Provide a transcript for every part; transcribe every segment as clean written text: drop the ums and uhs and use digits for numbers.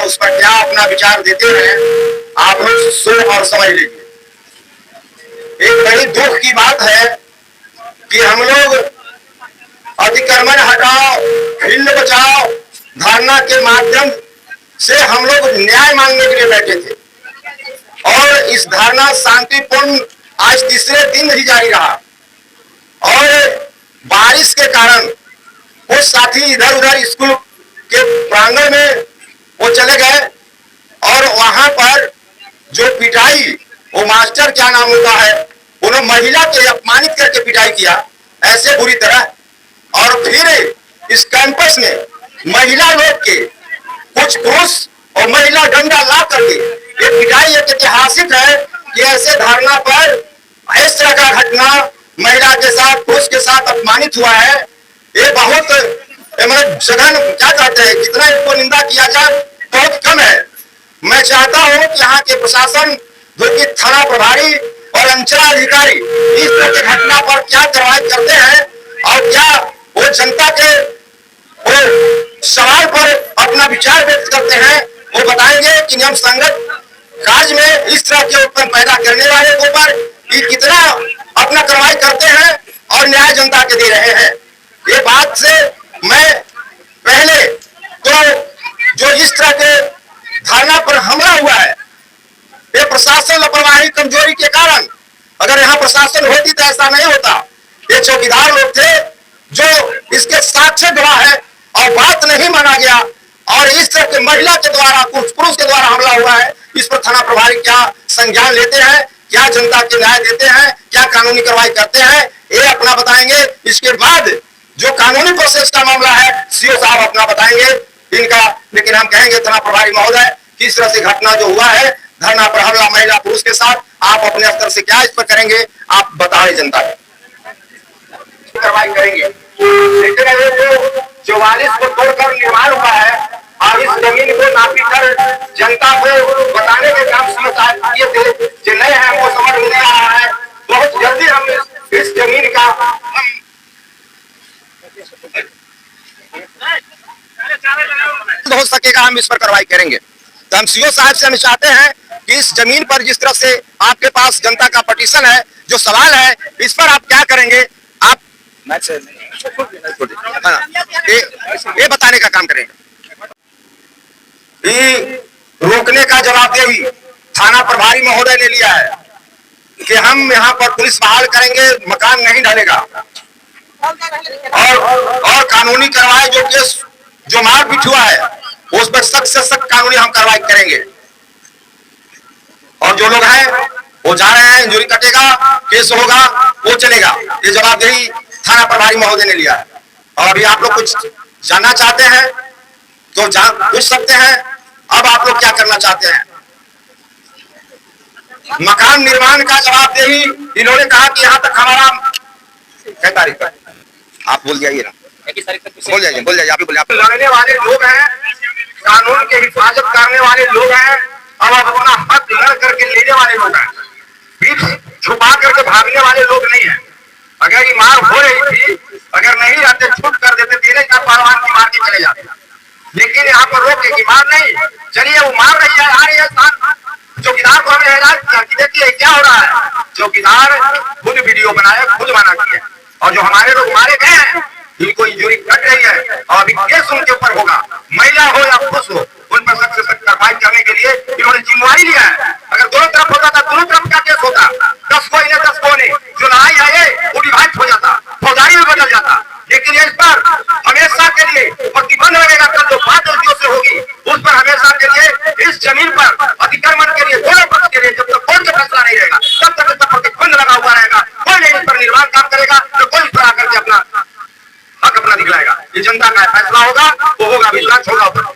उस पर क्या अपना विचार देते हैं, आप लोग सुन और समझ लीजिए। एक बड़ी दुख की बात है कि हम लोग अतिक्रमण हटाओ, फील्ड बचाओ धरना के माध्यम से हम लोग न्याय मांगने के लिए बैठे थे, और इस धरना शांतिपूर्ण आज तीसरे दिन ही जारी रहा। और बारिश के कारण कुछ साथी इधर उधर स्कूल के प्रांगण में वो चले गए, और वहां पर जो पिटाई, वो मास्टर क्या नाम होता है, उन्होंने महिला के अपमानित करके पिटाई किया ऐसे बुरी तरह। और फिर इस कैंपस में महिला लोग के कुछ पुरुष और महिला डंडा ला करके ये पिटाई एक ऐतिहासिक है कि ऐसे धरना पर इस तरह का घटना महिला के साथ, पुरुष के साथ अपमानित हुआ है। ये बहुत मतलब सघन, क्या कहते हैं, कितना इसको निंदा किया जाए बहुत कम है। मैं चाहता हूं कि यहाँ के प्रशासन, जो कि थाना प्रभारी और अंचलाधिकारी इस तरह की घटना पर क्या कार्रवाई करते हैं और क्या वो जनता के वो सवाल पर अपना विचार व्यक्त करते हैं, वो बताएंगे कि नियम संगत कार्य में इस तरह के उत्पन्न पैदा करने वाले के ऊपर ये कितना अपना कार्रवाई करते हैं और न्याय जनता के दे रहे हैं। ये बात से मैं पहले तो जो इस तरह के धरना पर हमला हुआ है, ये प्रशासन लापरवाही कमजोरी के कारण, अगर यहाँ प्रशासन होती तो ऐसा नहीं होता। ये चौकीदार लोग थे जो इसके साक्ष्य गवाह है और बात नहीं माना गया, और इस तरह के महिला के द्वारा, कुछ पुरुष के द्वारा हमला हुआ है। इस पर थाना प्रभारी क्या संज्ञान लेते हैं, क्या जनता के न्याय देते हैं, क्या कानूनी कार्रवाई करते हैं, ये अपना बताएंगे। इसके बाद जो कानूनी प्रोसेस का मामला है सीओ साहब अपना बताएंगे इनका। लेकिन हम कहेंगे थाना प्रभारी महोदय, किस तरह से घटना जो हुआ है धरना पर हमला महिला पुरुष के साथ, आप अपने स्तर से क्या इस पर करेंगे, आप बताएं जनता को। कार्रवाई करेंगे। लेकिन अगर जो 44 को तोड़कर निर्माण हुआ है और इस जमीन को नापी कर जनता को बताने के काम सीओ साहब किए थे, जो नहीं है हमको समझ में नहीं आ रहा है। बहुत जल्दी हम इस जमीन का हो सकेगा, हम इस पर कार्रवाई करेंगे। तो हम सीओ साहब से हम चाहते हैं कि इस जमीन पर जिस तरह से आपके पास जनता का पटिशन है, जो सवाल है, इस पर आप क्या करेंगे, आप ये बताने का काम करेंगे। रोकने का जवाबदेही थाना प्रभारी महोदय ने लिया है कि हम यहाँ पर पुलिस बहाल करेंगे, मकान नहीं ढलेगा, और कानूनी कार्रवाई जो केस जो मारपीट हुआ है उस पर सख्त से सख्त कानूनी हम कार्रवाई करेंगे। और जो लोग हैं वो जा रहे हैं, इंजरी कटेगा, केस होगा, वो चलेगा। ये जवाबदेही थाना प्रभारी महोदय ने लिया है। और अभी आप लोग कुछ जानना चाहते हैं तो पूछ सकते हैं। अब आप लोग क्या करना चाहते हैं? मकान निर्माण का जवाबदेही इन्होंने कहा कि यहाँ तक हमारा क्या तारीख पर, आप बोल जाइए ना, बोल जाइए आप ही बोलिए। आप लड़ने वाले लोग हैं, कानून के हिफाजत करने वाले लोग हैं, और अपना हक लड़ करके लेने वाले लोग हैं, बीच छुपा करके भागने वाले लोग नहीं है। अगर ये मार हो रही थी, अगर नहीं रहते छूट कर देते, देने का पहलवान की मार के चले जाते। लेकिन यहाँ पर रोके की मार नहीं, चलिए वो मार रही है, आ रही है। चौकीदार को हमने हैरान किया कि देखिए क्या हो रहा है। चौकीदार खुद वीडियो बनाया, खुद मना किया, और जो हमारे लोग मारे गए हैं इनको इंजरी कट रही है, और अभी केस उनके ऊपर होगा, महिला हो या पुरुष हो, उन पर सख्त से सख्त कार्रवाई करने के लिए इन्होंने जिम्मेवारी लिया है। अगर दोनों तरफ होता था, दोनों तरफ का केस होता, 10 को इन्हें 10 को ने, जो लड़ाई है वो डिवाइड हो जाता, फौजदारी में बदल जाता। लेकिन इस पर हमेशा के लिए प्रतिबंध लगेगा। कल जो बात गलतियों से होगी उस पर हमेशा के लिए इस जमीन पर अतिक्रमण के लिए दोनों पक्ष के लिए जब तक कोर्ट का फैसला नहीं रहेगा तब तक इसका प्रतिबंध लगा हुआ रहेगा। कोई नहीं इस पर निर्माण काम करेगा, तो कोई इस पर आकर के अपना हक अपना दिखलाएगा। ये जनता का फैसला होगा, वो होगा, विश्वास होगा।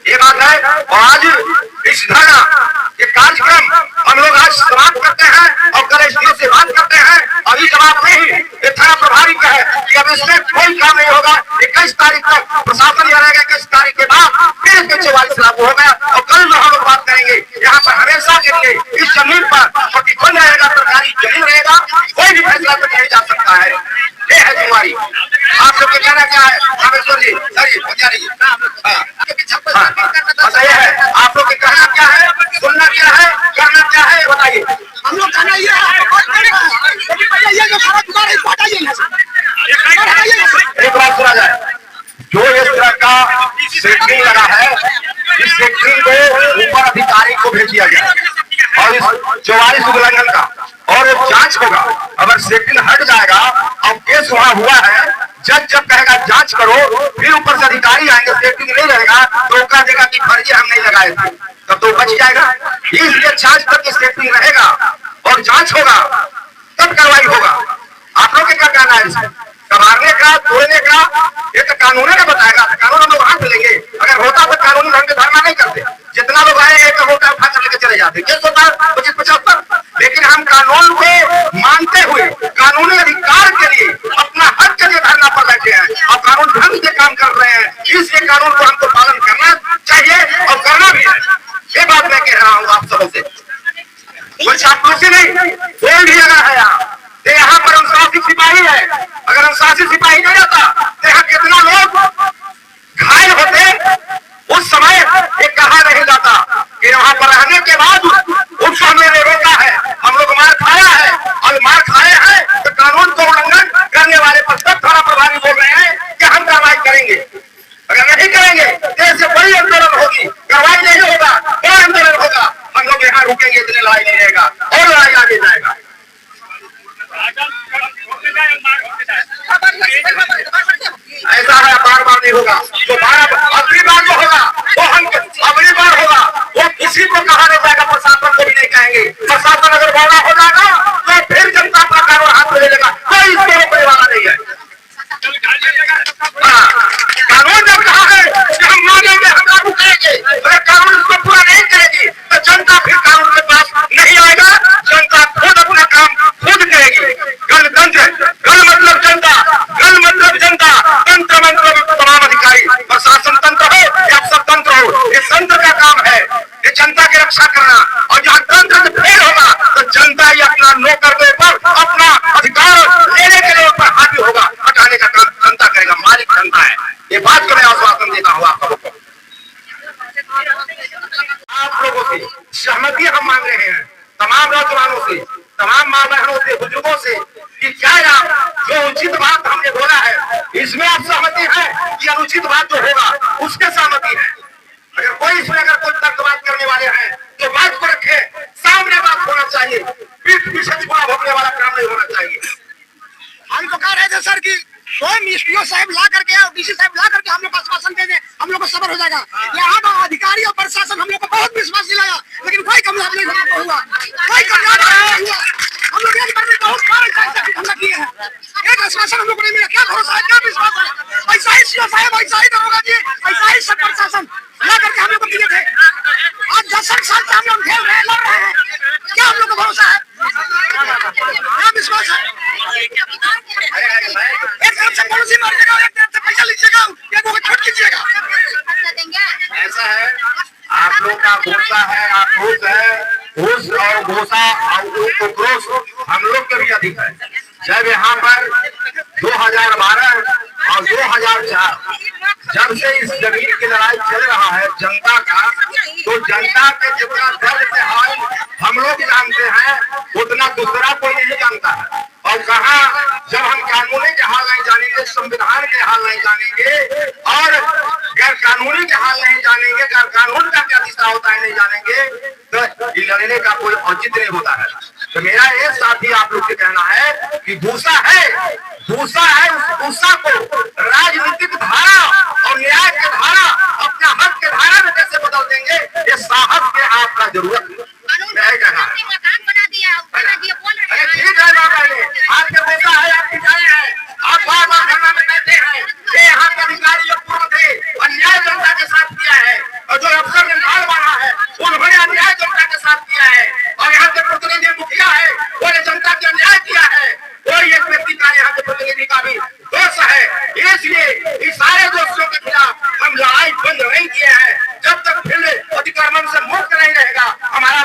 ये बात है। और आज इस धरना के कार्यक्रम हम लोग आज समाप्त करते हैं और कल एसडीओ से बात करते हैं। अभी जवाब नहीं, ये थाना प्रभारी का है कि अब इसमें कोई काम नहीं होगा। 21 तारीख तक प्रशासन यह रहेगा, 21 तारीख के बाद फिर 44 लागू हो गया। और कल जो हम लोग बात करेंगे, यहाँ पर हमेशा के लिए इस जमीन पर प्रतिबंध रहेगा, सरकारी जमीन रहेगा, कोई भी फैसला तो नहीं जा सकता है। ये है जिम्मेवारी। आप लोग कहना क्या है रामेश्वर जी? सेक्टिंग लगा है, इस सेक्टिंग को ऊपर अधिकारी को भेज दिया गया और इस 44 उल्लंघन का और जांच होगा। अगर सेक्टिंग हट जाएगा और केस वहां हुआ है, जज जब कहेगा जांच करो, फिर ऊपर से अधिकारी आएंगे, सेक्टिंग नहीं रहेगा तो कह देगा कि फर्जी हम नहीं लगाए थे, तब तो बच जाएगा। इसलिए जांच तक सेक्टिंग रहेगा और जांच होगा तब कार्रवाई होगा। आप लोग क्या कहना है इसमें? कबारने का, तोड़ने का, ये तो कानून ने बताएगा। कानून हम लोग हाथ लेंगे, अगर होता तो कानूनी ढंग से धरना नहीं करते। जितना लोग आए एक होता उठा चले के चले जाते, केस होता 25-75। लेकिन हम कानून को मानते हुए कानूनी अधिकार के लिए, अपना हक के लिए धरना पर बैठे हैं और कानून ढंग से काम कर रहे हैं। इसलिए कानून को हमको पालन करना चाहिए और करना भी है। ये बात मैं कह रहा हूँ आप सबों से। कोई चापलूसी नहीं, कोई भी अगर है यहाँ पर अनुशासित सिपाही है, अगर अनुशासित सिपाही नहीं रहता तो यहाँ कितना लोग घायल होते। उस समय ये कहा नहीं जाता कि वहां पर रहने के बाद उस हमने रोका है, हम लोग मार खाया है और मार खाए हैं तो कानून को उल्लंघन करने वाले पर सब थाना प्रभारी बोल रहे हैं कि हम कार्रवाई करेंगे। अगर नहीं करेंगे तो इससे बड़ी आंदोलन होगी, कार्रवाई नहीं होगा, बड़ा आंदोलन होगा। हम लोग यहाँ रुकेंगे, इतने लड़ाई नहीं रहेगा और लड़ाई आगे जाएगा। ऐसा है, बार बार नहीं होगा। तो अगली बार जो होगा वो हम अगली बार होगा वो किसी को कहा नहीं जाएगा, प्रशासन को भी नहीं कहेंगे। प्रशासन अगर बड़ा हो जाएगा तो फिर जनता अपना कानून हाथ में ले लेगा, कोई इसको रोकने वाला नहीं है। कानून जब कहा है कि हम मानेंगे, हम लागू करेंगे, अगर कानून इसको पूरा नहीं करेगी तो जनता फिर कानून के पास नहीं आएगा। जनता खुद अपना काम खुद करेगी। गणतंत्र, गण मतलब जनता, गण मतलब जनता, तंत्र मतलब तमाम अधिकारी, प्रशासन तंत्र हो या अफसर तंत्र हो, ये तंत्र का काम है ये जनता की रक्षा करना। और जहाँ तंत्र से फेल होगा तो जनता ही अपना नौकर के ऊपर अपना अधिकार लेने के लिए ऊपर हावी होगा, हटाने का काम जनता करेगा, मालिक जनता है। ये बात को मैं आश्वासन देता हूँ आप लोगों को। आप लोगों से सहमति हम मांग रहे हैं, तमाम नौजवानों से, तमाम माँ बहनों से, बुजुर्गों से, कि क्या जो उचित बात हमने बोला है इसमें आप सहमति है कि अनुचित बात जो होगा उसके सहमति है। अगर कोई इसमें अगर कोई तर्क बात करने वाले हैं तो बात को रखे, सामने बात होना चाहिए, पीठ पीछे छुपा भोगने वाला काम नहीं होना चाहिए। हम तो कह रहे थे सर कि स्वयं एसपीओ साहब ला करके और डीसी साहब ला करके हम लोग को आश्वासन दे दे, हम लोग को सबर हो जाएगा। यहाँ का अधिकारी और प्रशासन हम लोग को बहुत विश्वास दिलाया, लेकिन कोई कामयाब नहीं हम लोग को हुआ, कोई कामयाब नहीं हुआ। हम लोग एक बार में बहुत सारे हमला किए हैं, एक आश्वासन हम लोग को नहीं मिला। क्या भरोसा है, क्या विश्वास है? ऐसा ही सीओ साहब, ऐसा ही दरोगा जी, ऐसा ही सब प्रशासन ला करके हम लोग को दिए थे। आज 10 साल से हम लोग खेल रहे हैं, लड़ रहे हैं, क्या हम लोग को भरोसा है, क्या विश्वास है? एक तरफ से पॉलिसी मारिएगा, एक तरफ से पैसा लीजिएगा, एक को छूट कीजिएगा। ऐसा है, आप लोग का भूसा है, आप घूस है, घूस और भूसा और उक्रोश हम लोग के भी अधिक है। जब यहाँ पर 2012 और 2004 जब से इस जमीन की लड़ाई चल रहा है जनता का, तो जनता के जितना दर्द से हाल हम लोग जानते हैं उतना दूसरा कोई नहीं जानता है। और कहा जब हम कानूनी के हाल नहीं जानेंगे, संविधान के हाल नहीं जानेंगे और गैर कानूनी के हाल नहीं जानेंगे, गैर कानून का क्या दिशा होता है नहीं जानेंगे, तो लड़ने का कोई औचित्य नहीं होता है। तो मेरा एक साथी आप लोग से कहना है कि भूसा है, भूसा है, उस भूसा को राजनीतिक धारा और न्याय की धारा, अपना हक की धारा में कैसे बदल देंगे, ये साहस के आपका जरूरत है। ठीक है बाबा, आपके भूसा है, आपकी जाए है, आप बार बार धरना में बैठे हैं। ये यहाँ के अधिकारी जो पूर्व थे अन्याय जनता के साथ किया है, और जो अफसर ने माल मारा है उन्होंने अन्याय जनता के साथ किया है, और यहाँ के प्रतिनिधि मुखिया है उन्होंने जनता के अन्याय किया है। कोई एक व्यक्ति का यहाँ के प्रतिनिधि का भी दोष है, इसलिए इस सारे दोषों के खिलाफ हम लड़ाई बंद नहीं किए हैं। जब तक फील्ड अतिक्रमण से मुक्त नहीं रहेगा, हमारा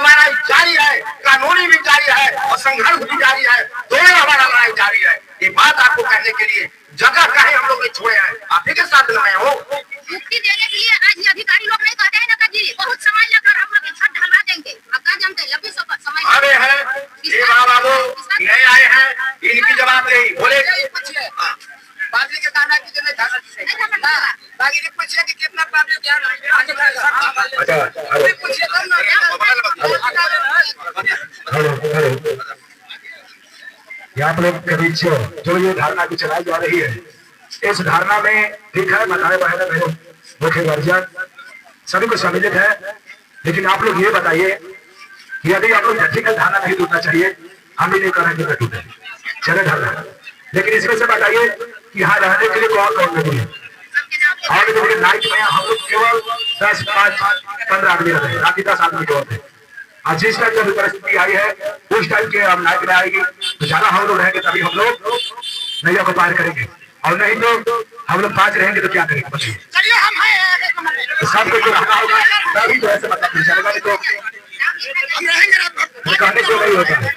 अच्छा आप लोग के बीच जो ये धारणा की चलाई जा रही है, इस धारणा में ठीक है बताए बहने मेरे मुख्य वर्जन सभी को सम्मिलित है, लेकिन आप लोग ये बताइए कि यदि आप लोग व्यक्तिगत धारणा नहीं टूटना चाहिए, हम भी नहीं कर रहे हैं टूटे चले धारणा, लेकिन इसमें से बताइए कि यहाँ रहने के लिए कौन कौन नहीं है। और देखिए नाइट में हम लोग केवल 10, 5, 15 आदमी रहे, रात 10 आदमी केवल थे। और जिस टाइम जब परिस्थिति आई है उस टाइम के हम नाइट में आएगी तो ज्यादा हम लोग रहेंगे तभी हम लोग नैया को पार करेंगे, और नहीं तो हम लोग 5 रहेंगे तो क्या करेंगे बताइए। चलिए हम हैं तो सबको जो रहना होगा तभी जो ऐसे मतलब चलेगा, नहीं तो हम रहेंगे कहने को नहीं होता है।